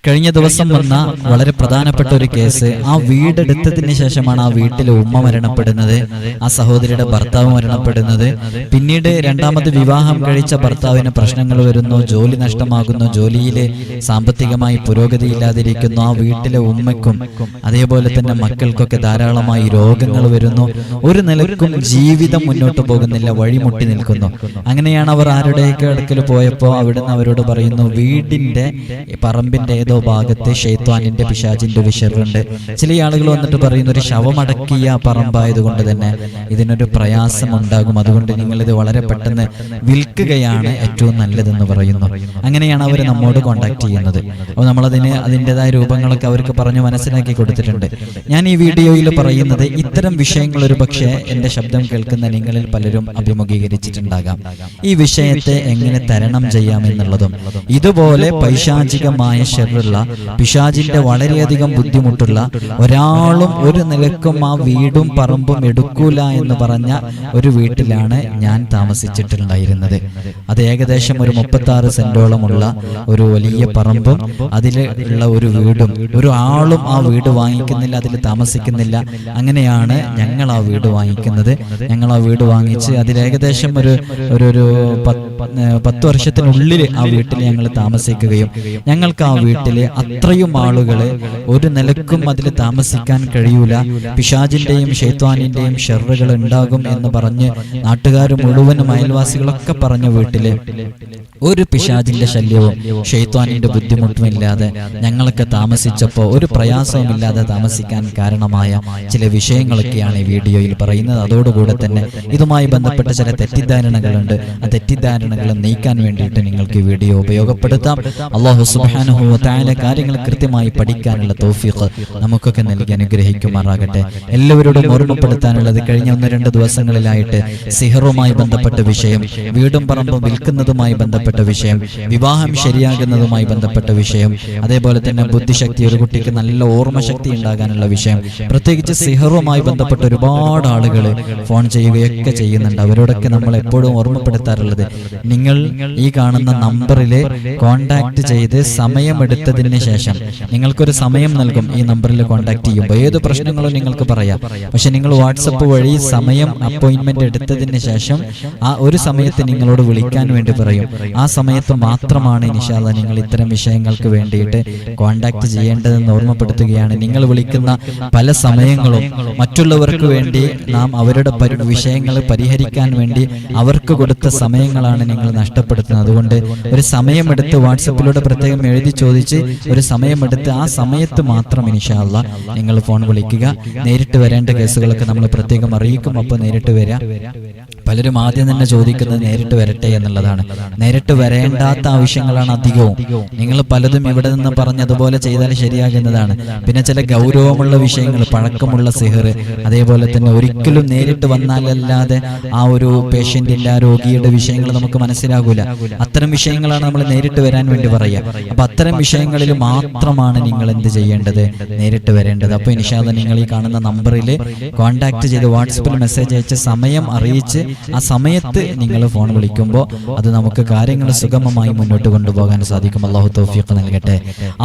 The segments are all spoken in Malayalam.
കഴിഞ്ഞ ദിവസം വന്ന വളരെ പ്രധാനപ്പെട്ട ഒരു കേസ്. ആ വീടെടുത്തതിന് ശേഷമാണ് ആ വീട്ടിലെ ഉമ്മ മരണപ്പെടുന്നത്, ആ സഹോദരിയുടെ ഭർത്താവ് മരണപ്പെടുന്നത്. പിന്നീട് രണ്ടാമത് വിവാഹം കഴിച്ച ഭർത്താവിന് പ്രശ്നങ്ങൾ വരുന്നു, ജോലി നഷ്ടമാകുന്നു, ജോലിയിൽ സാമ്പത്തികമായി പുരോഗതിയില്ലാതിരിക്കുന്നു. ആ വീട്ടിലെ ഉമ്മയ്ക്കും അതേപോലെ തന്നെ മക്കൾക്കൊക്കെ ധാരാളമായി രോഗങ്ങൾ വരുന്നു. ഒരു നിലക്കും ജീവിതം മുന്നോട്ട് പോകുന്നില്ല, വഴിമുട്ടി നിൽക്കുന്നു. അങ്ങനെയാണ് അവർ ആരുടെയൊക്കെ അടുക്കൽ പോയപ്പോൾ അവിടുന്ന് അവരോട് പറയുന്നു, വീടിന്റെ പറമ്പിന്റെ ഏതോ ഭാഗത്ത് ശൈത്വാനിന്റെ പിശാചിന്റെ വിശറുണ്ട്. ചില ആളുകൾ വന്നിട്ട് പറയുന്നു, ഒരു ശവമടക്കിയ പറമ്പായതുകൊണ്ട് തന്നെ ഇതിനൊരു പ്രയാസം ഉണ്ടാകും, അതുകൊണ്ട് നിങ്ങളിത് വളരെ പെട്ടെന്ന് വിൽക്കുകയാണ് ഏറ്റവും നല്ലതെന്ന് പറയുന്നു. അങ്ങനെയാണ് അവർ നമ്മോട് കോണ്ടാക്ട് ചെയ്യുന്നത്. അപ്പോൾ നമ്മളതിന് അതിൻ്റെതായ രൂപങ്ങളൊക്കെ അവർക്ക് പറഞ്ഞു മനസ്സിലാക്കി കൊടുത്തിട്ടുണ്ട്. ഞാൻ ഈ വീഡിയോയിൽ പറയുന്നത് ഇത്തരം വിഷയങ്ങൾ ഒരു പക്ഷേ എൻ്റെ ശബ്ദം കേൾക്കുന്ന നിങ്ങളിൽ പലരും അഭിമുഖീകരിച്ചിട്ടുണ്ടാകാം. ഈ വിഷയത്തെ എങ്ങനെ തരണം ചെയ്യാമെന്നുള്ളതും ഇതുപോലെ പൈശാചികമായ ശർറുള്ള പിശാചിന്റെ വളരെയധികം ബുദ്ധിമുട്ടുള്ള ഒരാളും ഒരു നിലക്കും ആ വീടും പറമ്പും എടുക്കൂല എന്ന് പറഞ്ഞ ഒരു വീട്ടിലാണ് ഞാൻ താമസിച്ചിട്ടുണ്ടായിരുന്നത്. അത് ഏകദേശം ഒരു 36 സെന്റോളമുള്ള ഒരു വലിയ പറമ്പും അതിലുള്ള ഒരു വീടും. ഒരു ആളും ആ വീട് വാങ്ങിക്കുന്നില്ല, അതിൽ താമസിക്കുന്നില്ല. അങ്ങനെയാണ് ഞങ്ങൾ ആ വീട് വാങ്ങിക്കുന്നത്. ഞങ്ങൾ ആ വീട് വാങ്ങിച്ച് അതിലേകദേശം ഒരു 10 വർഷത്തിനുള്ളിൽ ആ വീട്ടിൽ ഞങ്ങൾ താമസിക്കുകയും ഞങ്ങൾക്ക് ആ വീട്ടിൽ അത്രയും ആളുകളെ ഒരു നിലക്കും അതിൽ താമസിക്കാൻ കഴിയൂല, പിശാചിന്റെയും ശൈത്വാനിന്റെയും ഷർറുകൾ ഉണ്ടാകും എന്ന് പറഞ്ഞ് നാട്ടുകാർ മുഴുവനും അയൽവാസികളൊക്കെ പറഞ്ഞ വീട്ടില് ഒരു പിശാചിന്റെ ശല്യവും ശൈത്വാനിന്റെ ബുദ്ധിമുട്ടും ഇല്ലാതെ ഞങ്ങളൊക്കെ താമസിച്ചപ്പോൾ ഒരു പ്രയാസവുമില്ലാതെ താമസിക്കാൻ കാരണമായ ചില വിഷയങ്ങളൊക്കെയാണ് ഈ വീഡിയോയിൽ പറയുന്നത്. അതോടുകൂടെ തന്നെ ഇതുമായി ബന്ധപ്പെട്ട ചില തെറ്റിദ്ധാരണകളുണ്ട്. ആ തെറ്റിദ്ധാരണകൾ നീക്കാൻ വേണ്ടിയിട്ട് നിങ്ങൾക്ക് ഈ വീഡിയോ ഉപയോഗപ്പെടുത്താം. അല്ലാഹു സുബ്ഹാനഹു വ തആല കാര്യങ്ങൾ കൃത്യമായി പഠിക്കാനുള്ള തൗഫീഖ് നമുക്കൊക്കെ നൽകി അനുഗ്രഹിക്കുമാറാകട്ടെ. എല്ലാവരോടും ഓർമ്മപ്പെടുത്താനുള്ളത്, കഴിഞ്ഞ 1-2 ദിവസങ്ങളിലായിട്ട് സിഹറുമായി ബന്ധപ്പെട്ട വിഷയം, വീടും പറമ്പും വിൽക്കുന്നതുമായി ബന്ധപ്പെട്ട വിഷയം, വിവാഹം ശരിയാകുന്നതുമായി ബന്ധപ്പെട്ട വിഷയം, അതേപോലെ തന്നെ ബുദ്ധിശക്തി, ഒരു കുട്ടിക്ക് നല്ല ഓർമ്മശക്തി ഉണ്ടാകാനുള്ള വിഷയം, പ്രത്യേകിച്ച് സിഹറുമായി ബന്ധപ്പെട്ട ഒരുപാട് ആളുകൾ ഫോൺ ചെയ്യുകയൊക്കെ ചെയ്യുന്നുണ്ട്. അവരോടൊക്കെ നമ്മൾ എപ്പോഴും ഓർമ്മപ്പെടുത്താറുള്ളത്, നിങ്ങൾ ഈ കാണുന്ന നമ്പറിൽ കോണ്ടാക്ട് ചെയ്ത് സമയമെടുത്തതിന് ശേഷം നിങ്ങൾക്കൊരു സമയം നൽകും. ഈ നമ്പറിൽ കോണ്ടാക്ട് ചെയ്യുമ്പോൾ ഏത് പ്രശ്നങ്ങളും നിങ്ങൾക്ക് പറയാം. പക്ഷെ നിങ്ങൾ വാട്സപ്പ് വഴി സമയം അപ്പോയിന്റ്മെന്റ് എടുത്തതിന് ശേഷം ആ ഒരു സമയത്ത് നിങ്ങളോട് വിളിക്കാൻ വേണ്ടി പറയും. ആ സമയത്ത് മാത്രമാണ് ഇൻഷാ അല്ലാഹ് നിങ്ങൾ ഇത്തരം വിഷയങ്ങൾക്ക് വേണ്ടിയിട്ട് കോണ്ടാക്ട് ചെയ്യേണ്ടതെന്ന് ഓർമ്മപ്പെടുത്തുകയാണ്. നിങ്ങൾ വിളിക്കുന്ന പല സമയങ്ങളും മറ്റുള്ളവർക്ക് വേണ്ടി നാം അവരുടെ വിഷയങ്ങൾ പരിഹരിക്കാൻ വേണ്ടി അവർക്ക് കൊടുത്ത സമയങ്ങളാണ് നിങ്ങൾ നഷ്ടപ്പെടുത്തുന്നത്. അതുകൊണ്ട് ഒരു സമയമെടുത്ത് വാട്സപ്പിലൂടെ പ്രത്യേകം എഴുതി ചോദിച്ച് ഒരു സമയമെടുത്ത് ആ സമയത്ത് മാത്രം ഇൻഷാ അല്ലാഹ് നിങ്ങൾ ഫോൺ വിളിക്കുക. നേരിട്ട് വരേണ്ട കേസുകളൊക്കെ നമ്മൾ പ്രത്യേകം അറിയിക്കും. അപ്പോൾ നേരിട്ട് വരാം. പലരും ആദ്യം തന്നെ ചോദിക്കുന്നത് നേരിട്ട് വരട്ടെ എന്നുള്ളതാണ്. നേരിട്ട് വരേണ്ടാത്ത ആവശ്യങ്ങളാണ് അധികവും. നിങ്ങൾ പലതും ഇവിടെ നിന്ന് പറഞ്ഞതുപോലെ ചെയ്താൽ ശരിയാകുന്നതാണ്. പിന്നെ ചില ഗൗരവമുള്ള വിഷയങ്ങൾ, പഴക്കമുള്ള സിഹർ, അതേപോലെ തന്നെ ഒരിക്കലും നേരിട്ട് വന്നാലല്ലാതെ ആ ഒരു പേഷ്യന്റിന്റെ, ആ രോഗിയുടെ വിഷയങ്ങൾ നമുക്ക് മനസ്സിലാകൂല. അത്തരം വിഷയങ്ങളാണ് നമ്മൾ നേരിട്ട് വരാൻ വേണ്ടി പറയുക. അപ്പൊ അത്തരം വിഷയങ്ങളിൽ മാത്രമാണ് നിങ്ങൾ എന്ത് ചെയ്യേണ്ടത്, നേരിട്ട് വരേണ്ടത്. അപ്പൊ ഇൻഷാ അല്ലാഹ് നിങ്ങൾ ഈ കാണുന്ന നമ്പറിൽ കോണ്ടാക്ട് ചെയ്ത് വാട്സപ്പിൽ മെസ്സേജ് അയച്ച് സമയം അറിയിച്ച് ആ സമയത്ത് നിങ്ങൾ ഫോൺ വിളിക്കുമ്പോൾ അത് നമുക്ക് കാര്യങ്ങൾ സുഗമമായി മുന്നോട്ട് കൊണ്ടുപോകാൻ സാധിക്കും. അല്ലാഹു തൗഫീഖ് നൽകട്ടെ.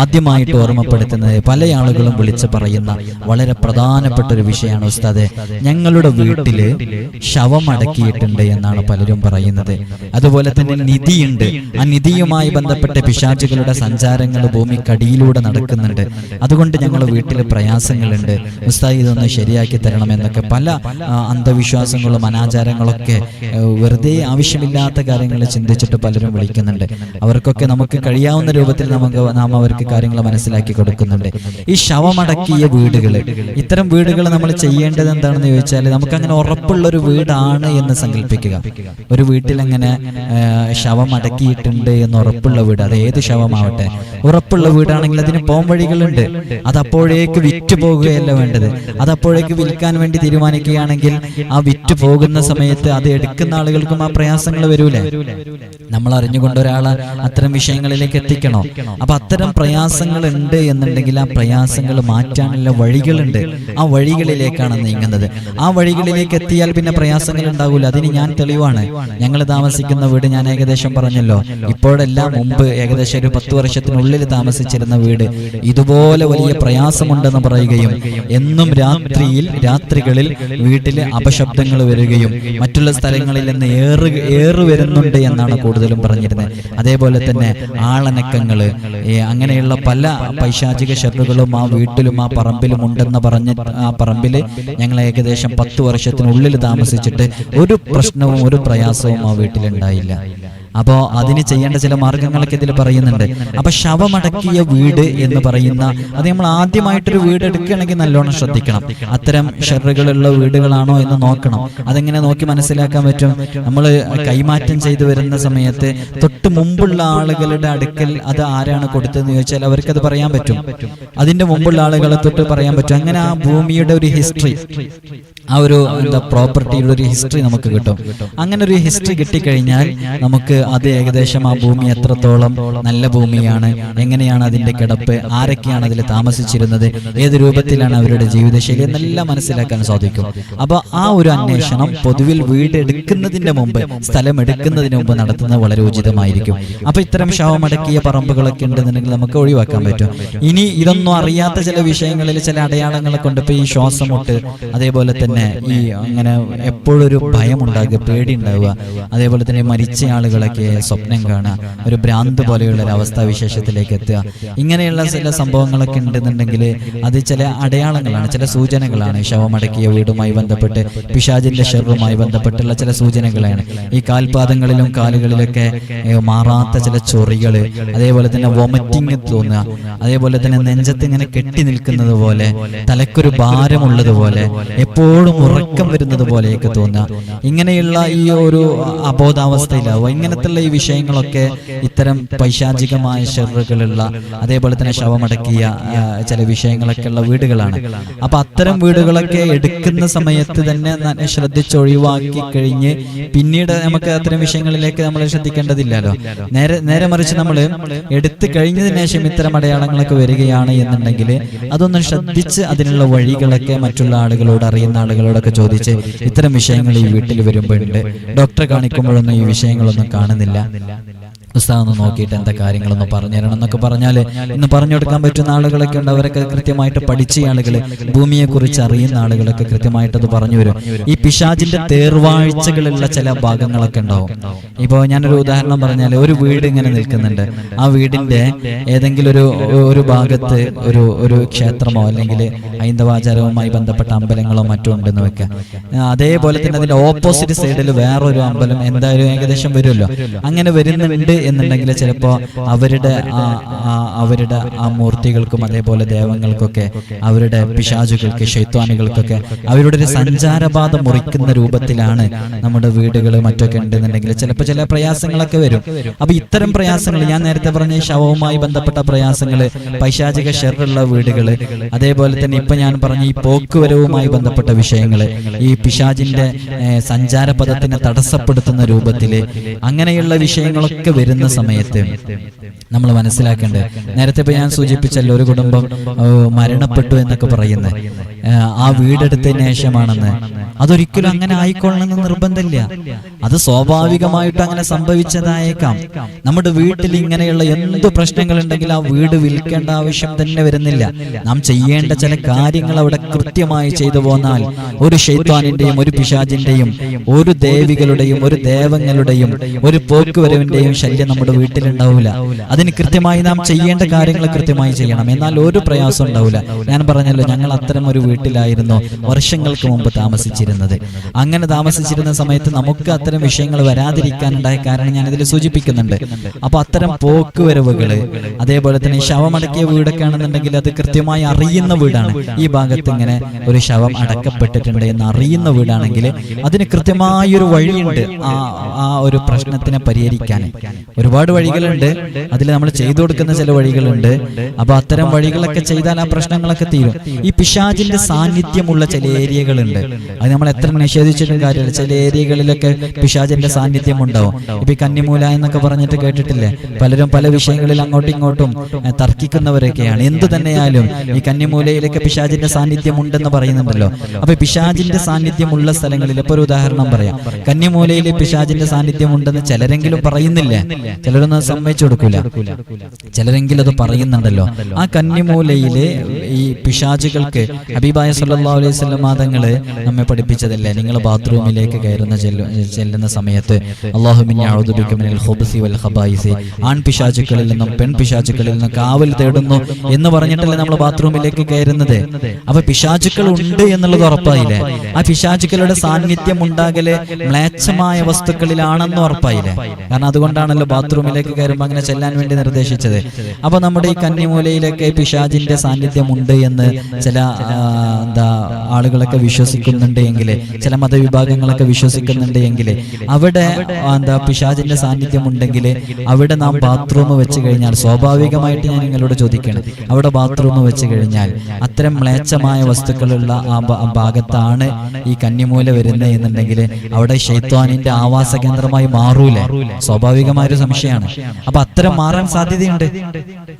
ആദ്യമായിട്ട് ഓർമ്മപ്പെടുത്തുന്നത്, പല ആളുകളും വിളിച്ച് പറയുന്ന വളരെ പ്രധാനപ്പെട്ട ഒരു വിഷയമാണ്, ഉസ്താദേ ഞങ്ങളുടെ വീട്ടില് ശവമടക്കിയിട്ടുണ്ട് എന്നാണ് പലരും പറയുന്നത്. അതുപോലെ തന്നെ നിധിയുണ്ട്, ആ നിധിയുമായി ബന്ധപ്പെട്ട പിശാചുകളുടെ സഞ്ചാരങ്ങൾ ഭൂമിക്കടിയിലൂടെ നടക്കുന്നുണ്ട്, അതുകൊണ്ട് ഞങ്ങളുടെ വീട്ടിൽ പ്രയാസങ്ങളുണ്ട്, ഉസ്താദ് ഇതൊന്ന് ശരിയാക്കി തരണമെന്നൊക്കെ പല അന്ധവിശ്വാസങ്ങളും അനാചാരങ്ങളൊക്കെ വെറുതെ ആവശ്യമില്ലാത്ത കാര്യങ്ങൾ ചിന്തിച്ചിട്ട് പലരും വിളിക്കുന്നുണ്ട്. അവർക്കൊക്കെ നമുക്ക് കഴിയാവുന്ന രൂപത്തിൽ നാം അവർക്ക് കാര്യങ്ങൾ മനസ്സിലാക്കി കൊടുക്കുന്നുണ്ട്. ഈ ശവമടക്കിയ വീടുകൾ, ഇത്തരം വീടുകൾ നമ്മൾ ചെയ്യേണ്ടത് എന്താണെന്ന് ചോദിച്ചാൽ, നമുക്കങ്ങനെ ഉറപ്പുള്ളൊരു വീടാണ് എന്ന് സങ്കല്പിക്കുക. ഒരു വീട്ടിൽ അങ്ങനെ ശവമടക്കിയിട്ടുണ്ട് എന്ന് ഉറപ്പുള്ള വീട്, അത് ഏത് ശവമാവട്ടെ, ഉറപ്പുള്ള വീടാണെങ്കിൽ അതിന് പോം വഴികളുണ്ട്. അതപ്പോഴേക്ക് വിറ്റ് പോകുകയല്ല വേണ്ടത്. അതപ്പോഴേക്ക് വിൽക്കാൻ വേണ്ടി തീരുമാനിക്കുകയാണെങ്കിൽ ആ വിറ്റ് പോകുന്ന സമയത്ത് അത് എടുക്കുന്ന ആളുകൾക്കും ആ പ്രയാസങ്ങൾ വരൂലേ? നമ്മൾ അറിഞ്ഞുകൊണ്ട് ഒരാളെ അത്തരം വിഷയങ്ങളിലേക്ക് എത്തിക്കണോ? അപ്പൊ അത്തരം പ്രയാസങ്ങൾ ഉണ്ട് എന്നുണ്ടെങ്കിൽ ആ പ്രയാസങ്ങൾ മാറ്റാനുള്ള വഴികളുണ്ട്. ആ വഴികളിലേക്കാണ് നീങ്ങുന്നത്. ആ വഴികളിലേക്ക് എത്തിയാൽ പിന്നെ പ്രയാസങ്ങൾ ഉണ്ടാവില്ല. അതിന് ഞാൻ തെളിവാണ്. ഞങ്ങൾ താമസിക്കുന്ന വീട് ഞാൻ ഏകദേശം പറഞ്ഞല്ലോ, ഇപ്പോഴെല്ലാം മുമ്പ് ഏകദേശം ഒരു 10 വർഷത്തിനുള്ളിൽ താമസിച്ചിരുന്ന വീട് ഇതുപോലെ വലിയ പ്രയാസമുണ്ടെന്ന് പറയുകയും എന്നും രാത്രികളിൽ വീട്ടില് അപശബ്ദങ്ങൾ വരികയും മറ്റുള്ള സ്ഥലങ്ങളിൽ നിന്ന് ഏറ് വരുന്നുണ്ട് എന്നാണ് കൂടുതലും പറഞ്ഞിരുന്നത്. അതേപോലെ തന്നെ ആളനക്കങ്ങള്, അങ്ങനെയുള്ള പല പൈശാചിക ഷർറുകളും ആ വീട്ടിലും ആ പറമ്പിലും ഉണ്ടെന്ന് പറഞ്ഞ് ആ പറമ്പില് ഞങ്ങൾ ഏകദേശം 10 വർഷത്തിനുള്ളിൽ താമസിച്ചിട്ട് ഒരു പ്രശ്നവും ഒരു പ്രയാസവും ആ വീട്ടിലുണ്ടായില്ല. അപ്പോ അതിന് ചെയ്യേണ്ട ചില മാർഗങ്ങളൊക്കെ ഇതിൽ പറയുന്നുണ്ട്. അപ്പൊ ശവമടക്കിയ വീട് എന്ന് പറയുന്ന അത് നമ്മൾ ആദ്യമായിട്ടൊരു വീട് എടുക്കുകയാണെങ്കിൽ നല്ലോണം ശ്രദ്ധിക്കണം. അത്തരം ഷെറുകളുള്ള വീടുകളാണോ എന്ന് നോക്കണം. അതെങ്ങനെ നോക്കി മനസ്സിലാക്കാൻ പറ്റും? നമ്മൾ കൈമാറ്റം ചെയ്തു വരുന്ന സമയത്ത് തൊട്ട് മുമ്പുള്ള ആളുകളുടെ അടുക്കൽ അത് ആരാണ് കൊടുത്തതെന്ന് ചോദിച്ചാൽ അവർക്കത് പറയാൻ പറ്റും. അതിന്റെ മുമ്പുള്ള ആളുകളെ തൊട്ട് പറയാൻ പറ്റും. അങ്ങനെ ആ ഭൂമിയുടെ ഒരു ഹിസ്റ്ററി, ആ ഒരു പ്രോപ്പർട്ടിയുടെ ഒരു ഹിസ്റ്ററി നമുക്ക് കിട്ടും. അങ്ങനെ ഒരു ഹിസ്റ്ററി കിട്ടിക്കഴിഞ്ഞാൽ നമുക്ക് അത് ഏകദേശം ആ ഭൂമി എത്രത്തോളം നല്ല ഭൂമിയാണ്, എങ്ങനെയാണ് അതിന്റെ കിടപ്പ്, ആരൊക്കെയാണ് അതിൽ താമസിച്ചിരുന്നത്, ഏത് രൂപത്തിലാണ് അവരുടെ ജീവിതശൈലി എന്നെല്ലാം മനസ്സിലാക്കാൻ സാധിക്കും. അപ്പൊ ആ ഒരു അന്വേഷണം പൊതുവിൽ വീട് എടുക്കുന്നതിന്റെ മുമ്പ്, സ്ഥലം എടുക്കുന്നതിന് മുമ്പ് നടത്തുന്നത് വളരെ ഉചിതമായിരിക്കും. അപ്പൊ ഇത്തരം ശവമടക്കിയ പറമ്പുകളൊക്കെ ഉണ്ടെന്നുണ്ടെങ്കിൽ നമുക്ക് ഒഴിവാക്കാൻ പറ്റും. ഇനി ഇതൊന്നും അറിയാത്ത ചില വിഷയങ്ങളിൽ ചില അടയാളങ്ങളെ കൊണ്ട് ഇപ്പൊ ഈ ശ്വാസമുട്ട്, അതേപോലെ തന്നെ ഈ അങ്ങനെ എപ്പോഴൊരു ഭയം ഉണ്ടാകുക, പേടി ഉണ്ടാവുക, അതേപോലെ തന്നെ മരിച്ച ആളുകളൊക്കെ സ്വപ്നം കാണുക, ഒരു ഭ്രാന്ത് പോലെയുള്ള ഒരു അവസ്ഥാവിശേഷത്തിലേക്ക് എത്തുക, ഇങ്ങനെയുള്ള ചില സംഭവങ്ങളൊക്കെ ഉണ്ടെന്നുണ്ടെങ്കിൽ അത് ചില അടയാളങ്ങളാണ്, ചില സൂചനകളാണ്. ശവമടക്കിയ വീടുമായി ബന്ധപ്പെട്ട് പിശാചിന്റെ ഷെറുമായി ബന്ധപ്പെട്ടുള്ള ചില സൂചനകളാണ്. ഈ കാൽപാദങ്ങളിലും കാലുകളിലൊക്കെ മാറാത്ത ചില ചൊറികള്, അതേപോലെ തന്നെ വൊമിറ്റിങ് തോന്നുക, അതേപോലെ തന്നെ നെഞ്ചത്ത് ഇങ്ങനെ കെട്ടി നിൽക്കുന്നത് പോലെ, തലക്കൊരു ഭാരമുള്ളതുപോലെ, എപ്പോഴും ഉറക്കം വരുന്നത് പോലെയൊക്കെ തോന്നുക, ഇങ്ങനെയുള്ള ഈ ഒരു അബോധാവസ്ഥയിലാവുക. ഇങ്ങനത്തെ ഈ വിഷയങ്ങളൊക്കെ ഇത്തരം പൈശാചികമായ ഷെറുകളുള്ള, അതേപോലെ തന്നെ ശവമടക്കിയ ചില വിഷയങ്ങളൊക്കെ ഉള്ള വീടുകളാണ്. അപ്പൊ അത്തരം വീടുകളൊക്കെ എടുക്കുന്ന സമയത്ത് തന്നെ ശ്രദ്ധിച്ചൊഴിവാക്കി കഴിഞ്ഞ് പിന്നീട് നമുക്ക് അത്തരം വിഷയങ്ങളിലേക്ക് നമ്മൾ ശ്രദ്ധിക്കേണ്ടതില്ലല്ലോ. നേരെ മറിച്ച് നമ്മൾ എടുത്തു കഴിഞ്ഞതിന് ശേഷം ഇത്തരം അടയാളങ്ങളൊക്കെ വരികയാണ് എന്നുണ്ടെങ്കിൽ അതൊന്നും ശ്രദ്ധിച്ച് അതിനുള്ള വഴികളൊക്കെ മറ്റുള്ള ആളുകളോട്, അറിയുന്ന ആളുകളോടൊക്കെ ചോദിച്ച് ഇത്തരം വിഷയങ്ങൾ ഈ വീട്ടിൽ വരുമ്പോഴുണ്ട്. ഡോക്ടറെ കാണിക്കുമ്പോഴൊന്നും ഈ വിഷയങ്ങളൊന്നും കാണുന്നില്ല. ഉസ്താദ് ഒന്ന് നോക്കിയിട്ട് എന്താ കാര്യങ്ങളൊന്ന് പറഞ്ഞു തരണം എന്നൊക്കെ പറഞ്ഞാൽ ഇന്ന് പറഞ്ഞു കൊടുക്കാൻ പറ്റുന്ന ആളുകളൊക്കെ ഉണ്ട്. അവരൊക്കെ കൃത്യമായിട്ട് പഠിച്ച ആളുകൾ, ഭൂമിയെ കുറിച്ച് അറിയുന്ന ആളുകളൊക്കെ കൃത്യമായിട്ട് അത് പറഞ്ഞു വരും. ഈ പിശാചിന്റെ തേർവാഴ്ചകളുള്ള ചില ഭാഗങ്ങളൊക്കെ ഉണ്ടാവും. ഇപ്പോൾ ഞാനൊരു ഉദാഹരണം പറഞ്ഞാൽ, ഒരു വീട് ഇങ്ങനെ നിൽക്കുന്നുണ്ട്. ആ വീടിന്റെ ഏതെങ്കിലും ഒരു ഭാഗത്ത് ഒരു ക്ഷേത്രമോ അല്ലെങ്കിൽ ഹൈന്ദവാചാരവുമായി ബന്ധപ്പെട്ട അമ്പലങ്ങളോ മറ്റോ ഉണ്ടെന്ന് വെക്കാം. അതേപോലെ തന്നെ അതിന്റെ ഓപ്പോസിറ്റ് സൈഡിൽ വേറൊരു അമ്പലം എന്തായാലും ഏകദേശം വരുമല്ലോ. അങ്ങനെ വരുന്നുണ്ട് എന്നുണ്ടെങ്കിൽ ചിലപ്പോ അവരുടെ ആ മൂർത്തികൾക്കും അതേപോലെ ദേവങ്ങൾക്കൊക്കെ, അവരുടെ പിശാചുകൾക്ക്, ശൈത്വാനികൾക്കൊക്കെ അവരുടെ ഒരു സഞ്ചാരപാത മുറിക്കുന്ന രൂപത്തിലാണ് നമ്മുടെ വീടുകൾ മറ്റൊക്കെ ഉണ്ടെന്നുണ്ടെങ്കിൽ ചിലപ്പോൾ ചില പ്രയാസങ്ങളൊക്കെ വരും. അപ്പൊ ഇത്തരം പ്രയാസങ്ങൾ, ഞാൻ നേരത്തെ പറഞ്ഞ ശവവുമായി ബന്ധപ്പെട്ട പ്രയാസങ്ങൾ, പൈശാചിക ഷെറുള്ള വീടുകൾ, അതേപോലെ തന്നെ ഇപ്പൊ ഞാൻ പറഞ്ഞ ഈ പോക്കുവരവുമായി ബന്ധപ്പെട്ട വിഷയങ്ങൾ, ഈ പിശാചിന്റെ സഞ്ചാരപഥത്തിനെ തടസ്സപ്പെടുത്തുന്ന രൂപത്തില് അങ്ങനെയുള്ള വിഷയങ്ങളൊക്കെ വരുന്ന സമയത്ത് നമ്മൾ മനസ്സിലാക്കേണ്ടത്, നേരത്തെ ഇപ്പൊ ഞാൻ സൂചിപ്പിച്ചല്ലോ, ഒരു കുടുംബം മരണപ്പെട്ടു എന്നൊക്കെ പറയുന്നത് ആ വീടെടുത്തതിന് ശേഷമാണെന്ന്. അതൊരിക്കലും അങ്ങനെ ആയിക്കൊള്ളണമെന്ന് നിർബന്ധമില്ല. അത് സ്വാഭാവികമായിട്ട് അങ്ങനെ സംഭവിച്ചതായേക്കാം. നമ്മുടെ വീട്ടിൽ ഇങ്ങനെയുള്ള എന്ത് പ്രശ്നങ്ങളുണ്ടെങ്കിൽ ആ വീട് വിൽക്കേണ്ട ആവശ്യം തന്നെ വരുന്നില്ല. നാം ചെയ്യേണ്ട ചില കാര്യങ്ങൾ അവിടെ കൃത്യമായി ചെയ്തു പോന്നാൽ ഒരു ശൈത്വാനിന്റെയും ഒരു പിശാചിന്റെയും ഒരു ദേവികളുടെയും ഒരു ദേവങ്ങളുടെയും ഒരു പോക്കുവരവിന്റെയും ശല്യം നമ്മുടെ വീട്ടിലുണ്ടാവില്ല. അതിന് കൃത്യമായി നാം ചെയ്യേണ്ട കാര്യങ്ങൾ കൃത്യമായി ചെയ്യണം. എന്നാൽ ഒരു പ്രയാസം ഉണ്ടാവില്ല. ഞാൻ പറഞ്ഞല്ലോ, ഞങ്ങൾ അത്തരം ഒരു വീട്ടിലായിരുന്നു വർഷങ്ങൾക്ക് മുമ്പ് താമസിച്ചിരുന്നത്. അങ്ങനെ താമസിച്ചിരുന്ന സമയത്ത് നമുക്ക് അത്തരം വിഷയങ്ങൾ വരാതിരിക്കാനുണ്ടായ കാരണം ഞാൻ ഇതിൽ സൂചിപ്പിക്കുന്നുണ്ട്. അപ്പൊ അത്തരം പോക്കുവരവുകള്, അതേപോലെ തന്നെ ശവമടക്കിയ വീടൊക്കെ ആണെന്നുണ്ടെങ്കിൽ അത് കൃത്യമായി അറിയുന്ന വീടാണ്. ഈ ഭാഗത്ത് ഇങ്ങനെ ഒരു ശവം അടക്കപ്പെട്ടിട്ടുണ്ട് എന്ന് അറിയുന്ന വീടാണെങ്കിൽ അതിന് കൃത്യമായൊരു വഴിയുണ്ട് ആ ഒരു പ്രശ്നത്തിനെ പരിഹരിക്കാൻ. ഒരുപാട് വഴികളുണ്ട്, അതിൽ നമ്മൾ ചെയ്തു കൊടുക്കുന്ന ചില വഴികളുണ്ട്. അപ്പൊ അത്തരം വഴികളൊക്കെ ചെയ്താൽ ആ പ്രശ്നങ്ങളൊക്കെ തീരും. ഈ പിശാചിന്റെ സാന്നിധ്യമുള്ള ചില ഏരിയകളുണ്ട്. അത് നമ്മൾ എത്ര നിഷേധിച്ചിട്ടും കാര്യമില്ല. ചില ഏരിയകളിലൊക്കെ പിശാചിന്റെ സാന്നിധ്യം ഉണ്ടാവും. ഇപ്പൊ ഈ കന്നിമൂല എന്നൊക്കെ പറഞ്ഞിട്ട് കേട്ടിട്ടില്ലേ? പലരും പല വിഷയങ്ങളിൽ അങ്ങോട്ടും ഇങ്ങോട്ടും തർക്കിക്കുന്നവരൊക്കെയാണ്. എന്തു തന്നെയായാലും ഈ കന്നിമൂലയിലൊക്കെ പിശാചിന്റെ സാന്നിധ്യം ഉണ്ടെന്ന് പറയുന്നുണ്ടല്ലോ. അപ്പൊ പിശാചിന്റെ സാന്നിധ്യമുള്ള സ്ഥലങ്ങളിൽ ഇപ്പൊ ഒരു ഉദാഹരണം പറയാം. കന്നിമൂലയിൽ പിശാചിന്റെ സാന്നിധ്യം ഉണ്ടെന്ന് ചിലരെങ്കിലും പറയുന്നില്ലേ? ചിലരൊന്നും സമ്മതിച്ചു കൊടുക്കൂല, ചിലരെങ്കിലും അത് പറയുന്നുണ്ടല്ലോ. ആ കന്നിമൂലയില് ഈ പിശാചുകൾക്ക് ഹബീബായ സല്ലല്ലാഹു അലൈഹി വസല്ലം തങ്ങള് നമ്മെ പഠിപ്പിച്ചതല്ലേ, നിങ്ങൾ ബാത്റൂമിലേക്ക് ചെല്ലുന്ന സമയത്ത് അല്ലാഹുമ്മ അഊദു ബിക മിനൽ ഖുബ്സി വൽ ഖബായിസി, ആൺ പിശാചുക്കളിൽ നിന്നും പെൺ പിശാചുക്കളിൽ നിന്നും കാവൽ തേടുന്നു എന്ന് പറഞ്ഞിട്ടല്ലേ നമ്മൾ ബാത്റൂമിലേക്ക് കയറുന്നത്. അപ്പൊ പിശാചുക്കൾ ഉണ്ട് എന്നുള്ളത് ഉറപ്പായില്ലേ? ആ പിശാചുക്കളുടെ സാന്നിധ്യം ഉണ്ടാകല് മ്ലേച്ഛമായ വസ്തുക്കളിലാണെന്ന് ഉറപ്പായില്ലേ? കാരണം അതുകൊണ്ടാണല്ലോ ബാത്റൂമിലേക്ക് കയറുമ്പോൾ അങ്ങനെ ചെല്ലാൻ വേണ്ടി നിർദ്ദേശിച്ചത്. അപ്പൊ നമ്മുടെ ഈ കന്നിമൂലയിലൊക്കെ പിശാചിന്റെ സാന്നിധ്യം ഉണ്ട് എന്ന് ചില ആളുകളൊക്കെ വിശ്വസിക്കുന്നുണ്ട് എങ്കിൽ, ചില മതവിഭാഗങ്ങളൊക്കെ വിശ്വസിക്കുന്നുണ്ട് എങ്കിൽ, അവിടെ പിശാചിന്റെ സാന്നിധ്യം ഉണ്ടെങ്കിൽ അവിടെ നാം ബാത്റൂം വെച്ച് കഴിഞ്ഞാൽ, സ്വാഭാവികമായിട്ട് ഞാൻ നിങ്ങളോട് ചോദിക്കണം, അവിടെ ബാത്റൂം വെച്ച് കഴിഞ്ഞാൽ അത്തരം മ്ലേച്ഛമായ വസ്തുക്കളുള്ള ആ ഭാഗത്താണ് ഈ കന്നിമൂല വരുന്നത് എന്നുണ്ടെങ്കിൽ അവിടെ ശൈത്വാനിന്റെ ആവാസ കേന്ദ്രമായി മാറൂലേ? സ്വാഭാവികമായൊരു സംശയമാണ്. അപ്പൊ അത്തരം മാറാൻ സാധ്യതയുണ്ട്.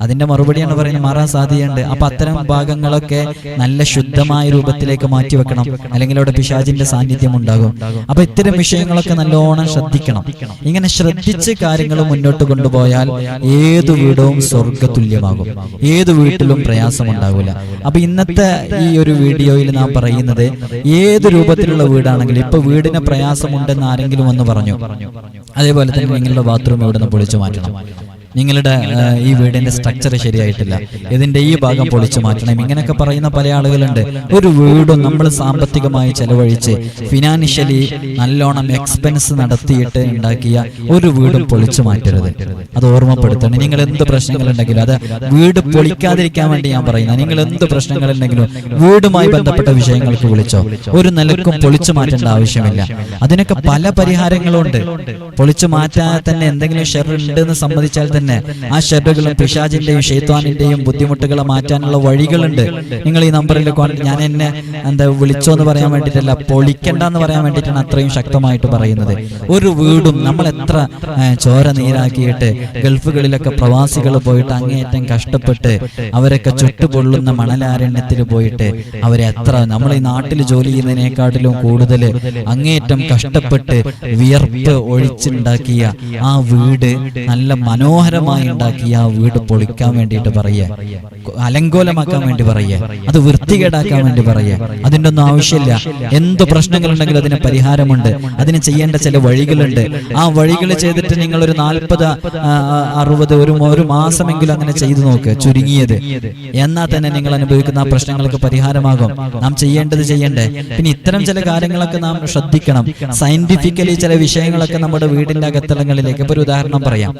അതിന്റെ മറുപടിയാണ് പറയുന്നത്, മാറാൻ സാധ്യതയുണ്ട്. അപ്പൊ അത്തരം ഭാഗങ്ങളൊക്കെ നല്ല ശുദ്ധമായ രൂപത്തിലേക്ക് മാറ്റിവെക്കണം, അല്ലെങ്കിൽ അവിടെ പിശാചിന്റെ സാന്നിധ്യം ഉണ്ടാകും. അപ്പൊ ഇത്തരം വിഷയങ്ങളൊക്കെ നല്ലോണം ശ്രദ്ധിക്കണം. ഇങ്ങനെ ശ്രദ്ധിച്ച് കാര്യങ്ങൾ മുന്നോട്ട് കൊണ്ടുപോയാൽ ഏതു വീടവും സ്വർഗ്ഗതുല്യമാകും, ഏതു വീട്ടിലും പ്രയാസം ഉണ്ടാകില്ല. അപ്പൊ ഇന്നത്തെ ഈ ഒരു വീഡിയോയിൽ നാം പറയുന്നത്, ഏത് രൂപത്തിലുള്ള വീടാണെങ്കിലും, ഇപ്പൊ വീടിന് പ്രയാസമുണ്ടെന്ന് ആരെങ്കിലും വന്ന് പറഞ്ഞു, അതേപോലെ തന്നെ നിങ്ങളുടെ ബാത്റൂം ഇവിടെ നിന്ന് പൊളിച്ചു മാറ്റണം, നിങ്ങളുടെ ഈ വീടിന്റെ സ്ട്രക്ചർ ശരിയായിട്ടില്ല, ഇതിന്റെ ഈ ഭാഗം പൊളിച്ചു മാറ്റണം, ഇങ്ങനെയൊക്കെ പറയുന്ന പല ആളുകളുണ്ട്. ഒരു വീടും നമ്മൾ സാമ്പത്തികമായി ചെലവഴിച്ച് ഫിനാൻഷ്യലി നല്ലോണം എക്സ്പെൻസ് നടത്തിയിട്ട് ഉണ്ടാക്കിയ ഒരു വീടും പൊളിച്ചു മാറ്റരുത്. അത് ഓർമ്മപ്പെടുത്തണം. നിങ്ങൾ എന്ത് പ്രശ്നങ്ങളുണ്ടെങ്കിലും, അത് വീട് പൊളിക്കാതിരിക്കാൻ വേണ്ടി ഞാൻ പറയുന്നത്, നിങ്ങൾ എന്ത് പ്രശ്നങ്ങളുണ്ടെങ്കിലും വീടുമായി ബന്ധപ്പെട്ട വിഷയങ്ങൾക്ക് വിളിച്ചോ, ഒരു നിലക്കും പൊളിച്ചു മാറ്റേണ്ട ആവശ്യമില്ല. അതിനൊക്കെ പല പരിഹാരങ്ങളുണ്ട്. പൊളിച്ചു മാറ്റാൻ തന്നെ എന്തെങ്കിലും ഷെർ ഉണ്ടെന്ന് സമ്മതിച്ചാൽ തന്നെ ആ ഷെറുകളും പിശാചിന്റെയും ശൈത്വാനിന്റെയും ബുദ്ധിമുട്ടുകളെ മാറ്റാനുള്ള വഴികളുണ്ട്. നിങ്ങൾ ഈ നമ്പറിൽ ഞാൻ എന്നെ വിളിച്ചോ എന്ന് പറയാൻ വേണ്ടിയിട്ടല്ല, പൊളിക്കണ്ട എന്ന് പറയാൻ വേണ്ടിയിട്ടാണ് അത്രയും ശക്തമായിട്ട് പറയുന്നത്. ഒരു വീടും നമ്മൾ എത്ര ചോര നീരാക്കിയിട്ട് ഗൾഫുകളിലൊക്കെ പ്രവാസികൾ പോയിട്ട് അങ്ങേയറ്റം കഷ്ടപ്പെട്ട് അവരൊക്കെ ചുട്ടുപൊള്ളുന്ന മണലാരണ്യത്തിൽ പോയിട്ട് അവരെ എത്ര, നമ്മൾ ഈ നാട്ടിൽ ജോലി ചെയ്യുന്നതിനേക്കാട്ടിലും കൂടുതൽ അങ്ങേയറ്റം കഷ്ടപ്പെട്ട് വിയർപ്പ് ഒഴിച്ചുണ്ടാക്കിയ ആ വീട്, നല്ല മനോഹരമായി ഉണ്ടാക്കിയ ആ വീട് പൊളിക്കാൻ വേണ്ടിയിട്ട് പറയേ, അലങ്കോലമാക്കാൻ വേണ്ടി പറയേ, അത് വൃത്തികേടാക്കാൻ വേണ്ടി പറയേ. അതിൻ്റെ ഒന്നും ആവശ്യമില്ല. എന്ത് പ്രശ്നങ്ങളുണ്ടെങ്കിലും അതിന് പരിഹാരമുണ്ട്, അതിന് ചെയ്യേണ്ട ചില വഴികളുണ്ട്. ആ വഴികൾ ചെയ്തിട്ട് നിങ്ങൾ ഒരു 40-60 ഒരു മാസമെങ്കിലും അങ്ങനെ ചെയ്തു നോക്ക്, ചുരുങ്ങിയത്. എന്നാൽ തന്നെ നിങ്ങൾ അനുഭവിക്കുന്ന ആ പ്രശ്നങ്ങൾക്ക് പരിഹാരമാകും. നാം ചെയ്യേണ്ടത് ചെയ്യണ്ടേ. പിന്നെ ഇത്തരം ചില കാര്യങ്ങളൊക്കെ നാം ശ്രദ്ധിക്കണം. സയന്റിഫിക്കലി ചില വിഷയങ്ങളൊക്കെ നമ്മുടെ വീടിന്റെ അകത്തളങ്ങളിലേക്ക്, ഇപ്പൊ ഒരു ഉദാഹരണം പറയാം,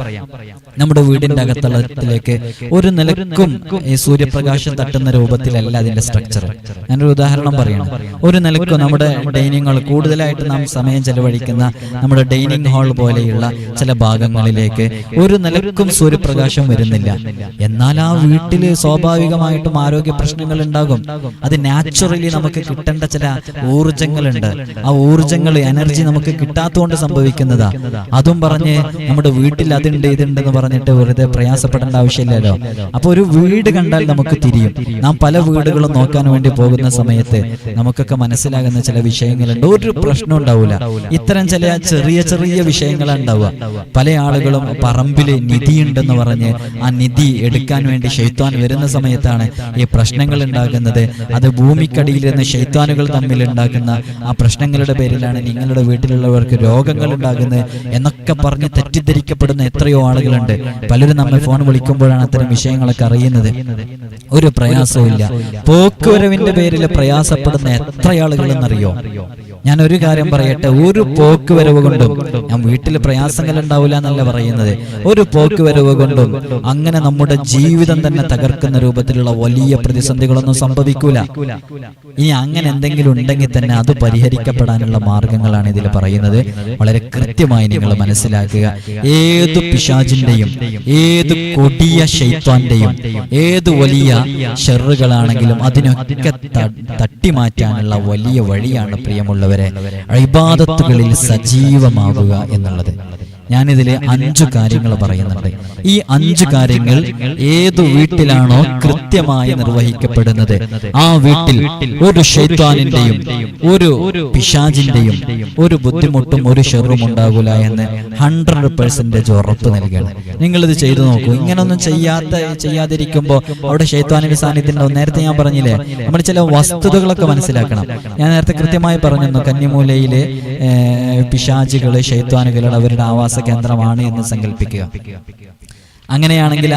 നമ്മുടെ വീടിന്റെ അകത്തളത്തിലേക്ക് ഒരു നിലക്കും ഈ സൂര്യപ്രകാശം തട്ടുന്ന രൂപത്തിലല്ല അതിന്റെ സ്ട്രക്ചർ. ഞാനൊരു ഉദാഹരണം പറയണം. ഒരു നിലക്കും നമ്മുടെ ഡൈനിങ് ഹാൾ, കൂടുതലായിട്ട് നാം സമയം ചെലവഴിക്കുന്ന നമ്മുടെ ഡൈനിങ് ഹാൾ പോലെയുള്ള ചില ഭാഗങ്ങളിലേക്ക് ഒരു നിലക്കും സൂര്യപ്രകാശം വരുന്നില്ല. എന്നാൽ ആ വീട്ടിൽ സ്വാഭാവികമായിട്ടും ആരോഗ്യ പ്രശ്നങ്ങൾ ഉണ്ടാകും. അത് നാച്ചുറലി നമുക്ക് കിട്ടേണ്ട ചില ഊർജങ്ങളുണ്ട്. ആ ഊർജങ്ങൾ, എനർജി നമുക്ക് കിട്ടാത്തതുകൊണ്ട് സംഭവിക്കുന്നതാ. അതും പറഞ്ഞ് നമ്മുടെ വീട്ടിൽ അതുണ്ട് ഇതുണ്ടെന്ന് പറഞ്ഞിട്ട് വെറുതെ പ്രയാസപ്പെടേണ്ട ആവശ്യമില്ലല്ലോ. അപ്പൊ ഒരു വീട് കണ്ടാൽ നമുക്ക് തിരിയും. നാം പല വീടുകളും നോക്കാൻ വേണ്ടി പോകുന്ന സമയത്ത് നമുക്കൊക്കെ മനസ്സിലാകുന്ന ചില വിഷയങ്ങളുണ്ട്. ഒരു പ്രശ്നം ഉണ്ടാവില്ല. ഇത്തരം ചില ചെറിയ ചെറിയ വിഷയങ്ങളാണ് ഉണ്ടാവുക. പല ആളുകളും പറമ്പില് നിധിയുണ്ടെന്ന് പറഞ്ഞ് ആ നിധി എടുക്കാൻ വേണ്ടി ശൈത്വാൻ വരുന്ന സമയത്താണ് ഈ പ്രശ്നങ്ങൾ ഉണ്ടാകുന്നത്. അത് ഭൂമിക്കടിയിൽ നിന്ന് ശൈത്വാനുകൾ തമ്മിൽ ഉണ്ടാക്കുന്ന ആ പ്രശ്നങ്ങളുടെ പേരിലാണ് നിങ്ങളുടെ വീട്ടിലുള്ളവർക്ക് രോഗങ്ങൾ ഉണ്ടാകുന്നത് എന്നൊക്കെ പറഞ്ഞ് തെറ്റിദ്ധരിക്കപ്പെടുന്ന എത്രയോ ആളുകളുണ്ട്. പലരും നമ്മെ ഫോൺ വിളിക്കുമ്പോഴാണ് അത്തരം വിഷയങ്ങളൊക്കെ അറിയുന്നത്. ഒരു പ്രയാസവും ഇല്ല. പോക്കുവരവിന്റെ പേരിൽ പ്രയാസപ്പെടുന്ന എത്ര ആളുകളെന്നറിയോ? ഞാൻ ഒരു കാര്യം പറയട്ടെ, ഒരു പോക്ക് വരവ് കൊണ്ടും, ഞാൻ വീട്ടിൽ പ്രയാസങ്ങൾ ഉണ്ടാവില്ല എന്നല്ല പറയുന്നത്, ഒരു പോക്ക് വരവ് കൊണ്ടും അങ്ങനെ നമ്മുടെ ജീവിതം തന്നെ തകർക്കുന്ന രൂപത്തിലുള്ള വലിയ പ്രതിസന്ധികളൊന്നും സംഭവിക്കൂല. ഇനി അങ്ങനെ എന്തെങ്കിലും ഉണ്ടെങ്കിൽ തന്നെ അത് പരിഹരിക്കപ്പെടാനുള്ള മാർഗങ്ങളാണ് ഇതിൽ പറയുന്നത്. വളരെ കൃത്യമായി നിങ്ങൾ മനസ്സിലാക്കുക. ഏത് പിശാചിന്റെയും, ഏത് കൊടിയ ശൈത്താന്റെയും, ഏത് വലിയ ഷെറുകളാണെങ്കിലും അതിനൊക്കെ തട്ടിമാറ്റാനുള്ള വലിയ വഴിയാണ് പ്രിയമുള്ളവരെ ഇബാദത്തുകളിൽ സജീവമാവുക എന്നുള്ളത്. ഞാനിതില് 5 കാര്യങ്ങൾ പറയുന്നുണ്ട്. ഈ 5 കാര്യങ്ങൾ ഏതു വീട്ടിലാണോ കൃത്യമായി നിർവഹിക്കപ്പെടുന്നത് ആ വീട്ടിൽ ഒരു ശൈത്താനിന്റെയും ഒരു പിശാചിന്റെയും ഒരു ബുദ്ധിമുട്ടും ഒരു ഷെറും ഉണ്ടാകൂല എന്ന് 100% ഉറപ്പ് നൽകുകയാണ്. നിങ്ങളിത് ചെയ്തു നോക്കൂ. ഇങ്ങനൊന്നും ചെയ്യാതിരിക്കുമ്പോൾ അവിടെ ശൈത്താനിന്റെ സാന്നിധ്യം ഉണ്ടാവും. നേരത്തെ ഞാൻ പറഞ്ഞില്ലേ, നമ്മൾ ചില വസ്തുതകളൊക്കെ മനസ്സിലാക്കണം. ഞാൻ നേരത്തെ കൃത്യമായി പറഞ്ഞു, കന്നിമൂലയിലെ പിശാചുകള് ശൈത്താനുകളുടെ അവരുടെ ആവാസ കേന്ദ്രമാണ് എന്ന് സങ്കല്പിക്കുക. അങ്ങനെയാണെങ്കിൽ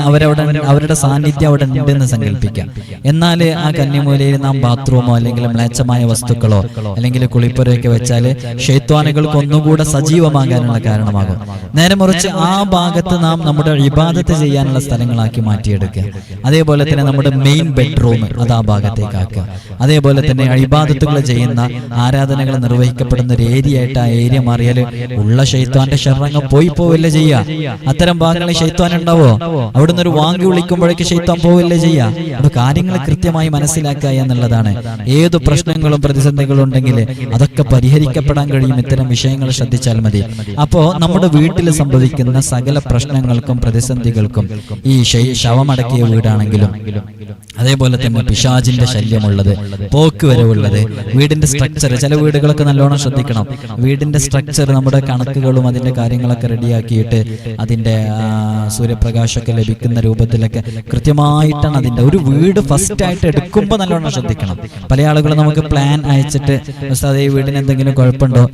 അവരുടെ സാന്നിധ്യം അവിടെ ഉണ്ടെന്ന് സങ്കല്പിക്കാം. എന്നാൽ ആ കന്നിമൂലയിൽ നാം ബാത്റൂമോ അല്ലെങ്കിൽ മ്ലേച്ഛമായ വസ്തുക്കളോ അല്ലെങ്കിൽ കുളിപ്പുരയൊക്കെ വെച്ചാൽ ശൈത്വാനുകൾക്ക് ഒന്നുകൂടെ സജീവമാകാനുള്ള കാരണമാകും. നേരെ മറിച്ച് ആ ഭാഗത്ത് നാം നമ്മുടെ ഇബാദത്ത് ചെയ്യാനുള്ള സ്ഥലങ്ങളാക്കി മാറ്റിയെടുക്കുക. അതേപോലെ തന്നെ നമ്മുടെ മെയിൻ ബെഡ്റൂം അത് ആ ഭാഗത്തേക്ക് ആക്കുക. അതേപോലെ തന്നെ ഇബാദത്തുകൾ ചെയ്യുന്ന ആരാധനകൾ നിർവഹിക്കപ്പെടുന്ന ഒരു ഏരിയ ആയിട്ട് ആ ഏരിയ മാറിയാൽ ഉള്ള ശൈത്വാന്റെ ഷർറങ്ങ് പോവില്ല ചെയ്യുക. അത്തരം ഭാഗങ്ങളിൽ ശൈത്വാൻ ഉണ്ടാവും. അവിടുന്ന് ഒരു വാങ്ങി വിളിക്കുമ്പോഴേക്ക് ശൈത്താൻ പോവില്ലേ ചെയ്യാ. അത് കാര്യങ്ങൾ കൃത്യമായി മനസ്സിലാക്കുക എന്നുള്ളതാണ്. ഏതു പ്രശ്നങ്ങളും പ്രതിസന്ധികളും ഉണ്ടെങ്കിൽ അതൊക്കെ പരിഹരിക്കപ്പെടാൻ കഴിയും ഇത്തരം വിഷയങ്ങൾ ശ്രദ്ധിച്ചാൽ മതി. അപ്പോ നമ്മുടെ വീട്ടിൽ സംഭവിക്കുന്ന സകല പ്രശ്നങ്ങൾക്കും പ്രതിസന്ധികൾക്കും ഈ ശവമടക്കിയ വീടാണെങ്കിലും അതേപോലെ തന്നെ പിശാചിന്റെ ശല്യമുള്ളത്, പോക്ക് വരവുള്ളത്, വീടിന്റെ സ്ട്രക്ചർ, ചില വീടുകളൊക്കെ നല്ലോണം ശ്രദ്ധിക്കണം. വീടിന്റെ സ്ട്രക്ചർ, നമ്മുടെ കണക്കുകളും അതിന്റെ കാര്യങ്ങളൊക്കെ റെഡിയാക്കിയിട്ട് അതിന്റെ സൂര്യപ്രകാശമൊക്കെ ലഭിക്കുന്ന രൂപത്തിലൊക്കെ കൃത്യമായിട്ടാണ് അതിന്റെ ഒരു വീട് ഫസ്റ്റ് ആയിട്ട് എടുക്കുമ്പോൾ നല്ലോണം ശ്രദ്ധിക്കണം. പല ആളുകളും നമുക്ക് പ്ലാൻ അയച്ചിട്ട് ഈ വീടിന് എന്തെങ്കിലും കുഴപ്പമുണ്ടോ,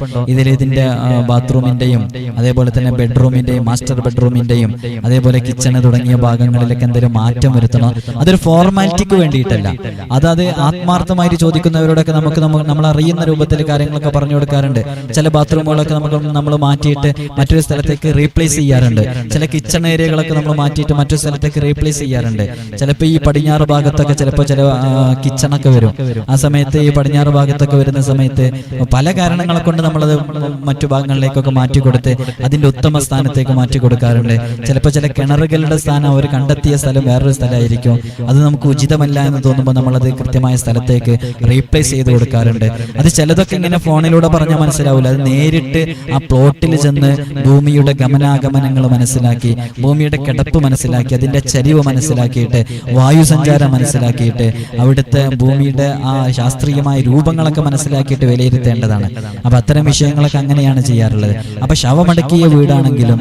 ഇതിന്റെ ബാത്റൂമിന്റെയും അതേപോലെ തന്നെ ബെഡ്റൂമിന്റെയും മാസ്റ്റർ ബെഡ്റൂമിന്റെയും അതേപോലെ കിച്ചണ് തുടങ്ങിയ ഭാഗങ്ങളിലൊക്കെ എന്തെങ്കിലും മാറ്റം വരുത്തണോ, അതൊരു ഫോർമാലിറ്റിക്ക് വേണ്ടിയിട്ടല്ല. അത് ആത്മാർത്ഥമായിട്ട് ചോദിക്കുന്നവരോടൊക്കെ നമ്മൾ അറിയുന്ന രൂപത്തിൽ കാര്യങ്ങളൊക്കെ പറഞ്ഞു കൊടുക്കാറുണ്ട്. ചില ബാത്റൂമുകളൊക്കെ നമ്മൾ മാറ്റിയിട്ട് മറ്റൊരു സ്ഥലത്തേക്ക് റീപ്ലേസ് ചെയ്യാറുണ്ട്. ചില കിച്ചൺ ഏരിയകളൊക്കെ നമ്മൾ മാറ്റിയിട്ട് മറ്റൊരു സ്ഥലത്തേക്ക് റീപ്ലേസ് ചെയ്യാറുണ്ട്. ചിലപ്പോൾ ഈ പടിഞ്ഞാറ് ഭാഗത്തൊക്കെ ചിലപ്പോൾ ചില കിച്ചണൊക്കെ വരും. ആ സമയത്ത് ഈ പടിഞ്ഞാറ് ഭാഗത്തൊക്കെ വരുന്ന സമയത്ത് പല കാരണങ്ങളെ കൊണ്ട് നമ്മളത് മറ്റു ഭാഗങ്ങളിലേക്കൊക്കെ മാറ്റിക്കൊടുത്ത് അതിന്റെ ഉത്തമ സ്ഥാനത്തേക്ക് മാറ്റി കൊടുക്കാറുണ്ട്. ചിലപ്പോൾ ചില കിണറുകളുടെ സ്ഥാനം അവർ കണ്ടെത്തിയ സ്ഥലം വേറൊരു സ്ഥലമായിരിക്കും. അത് നമുക്ക് ഉചിതമല്ല എന്ന് തോന്നുമ്പോൾ നമ്മളത് കൃത്യമായ സ്ഥലത്തേക്ക് റീപ്ലേസ് ചെയ്ത് കൊടുക്കാറുണ്ട്. അത് ചിലതൊക്കെ ഇങ്ങനെ ഫോണിലൂടെ പറഞ്ഞാൽ മനസ്സിലാവില്ല. അത് നേരിട്ട് ആ പ്ലോട്ടിൽ ചെന്ന് ഭൂമിയുടെ ഗമനാഗമനങ്ങൾ മനസ്സിലാക്കി, ഭൂമിയുടെ കിടപ്പ് മനസ്സിലാക്കി, അതിന്റെ ചരിവ് മനസ്സിലാക്കിയിട്ട്, വായുസഞ്ചാരം മനസ്സിലാക്കിയിട്ട്, അവിടുത്തെ ഭൂമിയുടെ ആ ശാസ്ത്രീയമായ രൂപങ്ങളൊക്കെ മനസ്സിലാക്കിയിട്ട് വിലയിരുത്തേണ്ടതാണ്. അപ്പൊ അത്തരം വിഷയങ്ങളൊക്കെ അങ്ങനെയാണ് ചെയ്യാറുള്ളത്. അപ്പൊ ശവമടക്കിയ വീടാണെങ്കിലും